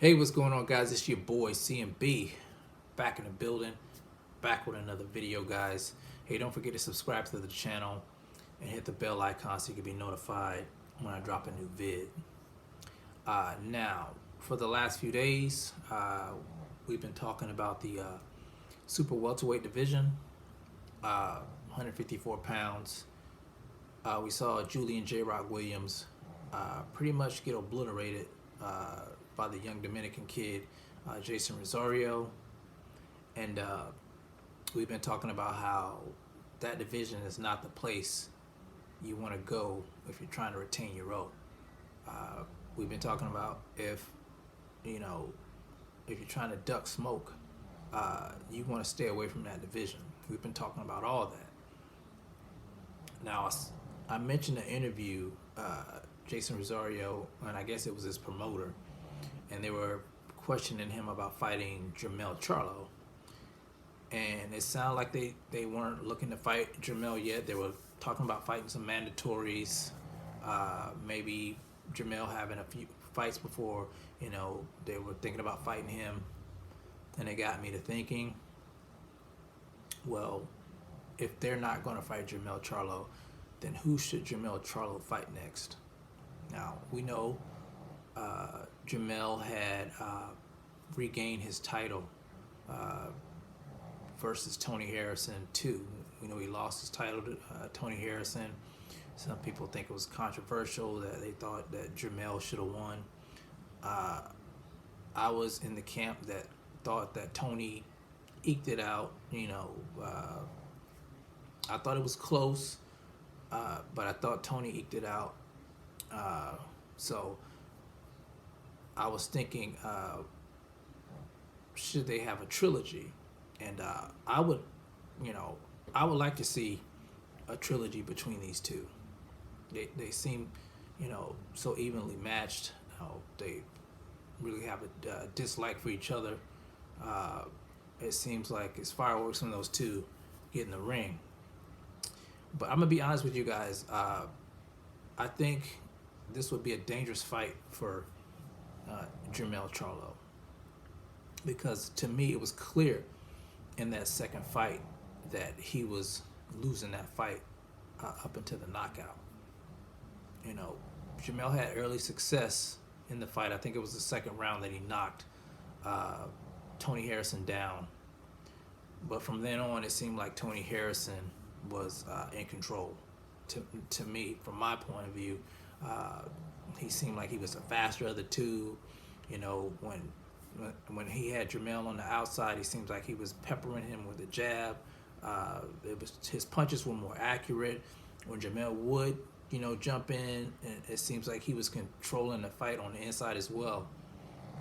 Hey, what's going on, guys? It's your boy CMB back in the building, back with another video, guys. Hey, don't forget to subscribe to the channel and hit the bell icon so you can be notified when I drop a new vid. Now, for the last few days, we've been talking about the super welterweight division, 154 pounds. We saw Julian J. Rock Williams pretty much get obliterated by the young Dominican kid, Jason Rosario. And we've been talking about how that division is not the place you want to go if you're trying to retain your rope. We've been talking about if you're trying to duck smoke, you want to stay away from that division. We've been talking about all that. Now, I mentioned the interview, Jason Rosario, and I guess it was his promoter, and they were questioning him about fighting Jermell Charlo. And it sounded like they weren't looking to fight Jermell yet. They were talking about fighting some mandatories, maybe Jermell having a few fights before, they were thinking about fighting him. And it got me to thinking, well, if they're not going to fight Jermell Charlo, then who should Jermell Charlo fight next? Now, we know Jermell had regained his title versus Tony Harrison too. We know he lost his title to Tony Harrison. Some people think it was controversial that they thought that Jermell should have won. I was in the camp that thought that Tony eked it out. I thought it was close, but I thought Tony eked it out. So I was thinking, should they have a trilogy? And I would like to see a trilogy between these two. They seem, so evenly matched. They really have a dislike for each other. It seems like it's fireworks when those two get in the ring. But I'm gonna be honest with you guys. I think this would be a dangerous fight for Jermell Charlo, because to me it was clear in that second fight that he was losing that fight up into the knockout. Jermell had early success in the fight. I think it was the second round that he knocked Tony Harrison down. But from then on, it seemed like Tony Harrison was in control. To me, from my point of view, he seemed like he was the faster of the two. When he had Jermell on the outside, he seems like he was peppering him with a jab. His punches were more accurate. When Jermell would, jump in, and it seems like he was controlling the fight on the inside as well.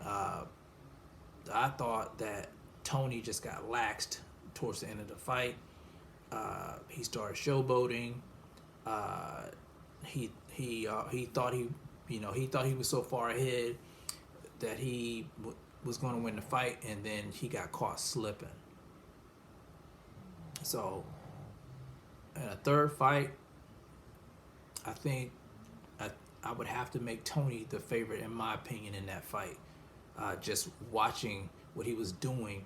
I thought that Tony just got laxed towards the end of the fight. He started showboating. He thought he was so far ahead that he was going to win the fight, and then he got caught slipping. So in a third fight, I think I would have to make Tony the favorite, in my opinion, in that fight. Just watching what he was doing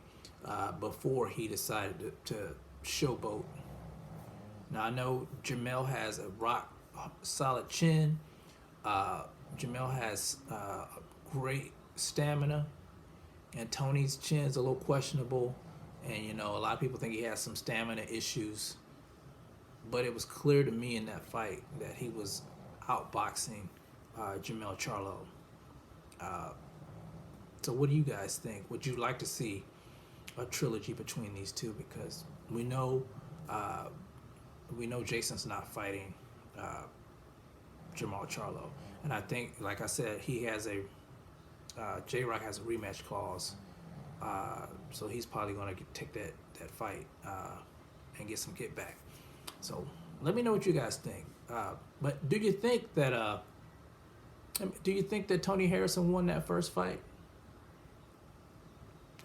before he decided to showboat. Now, I know Jermell has a rock solid chin. Jermell has great stamina, and Tony's chin is a little questionable. And a lot of people think he has some stamina issues. But it was clear to me in that fight that he was outboxing Jermell Charlo. So what do you guys think? Would you like to see a trilogy between these two? Because we know Jason's not fighting Jermell Charlo, and I think, like I said, he has J-Rock has a rematch clause, so he's probably going to take that fight and get some kickback. So let me know what you guys think. But do you think that Tony Harrison won that first fight?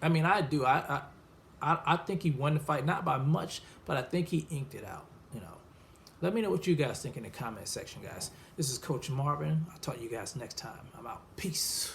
I mean, I do. I think he won the fight, not by much, but I think he inked it out. Let me know what you guys think in the comment section, guys. This is Coach Marvin. I'll talk to you guys next time. I'm out. Peace.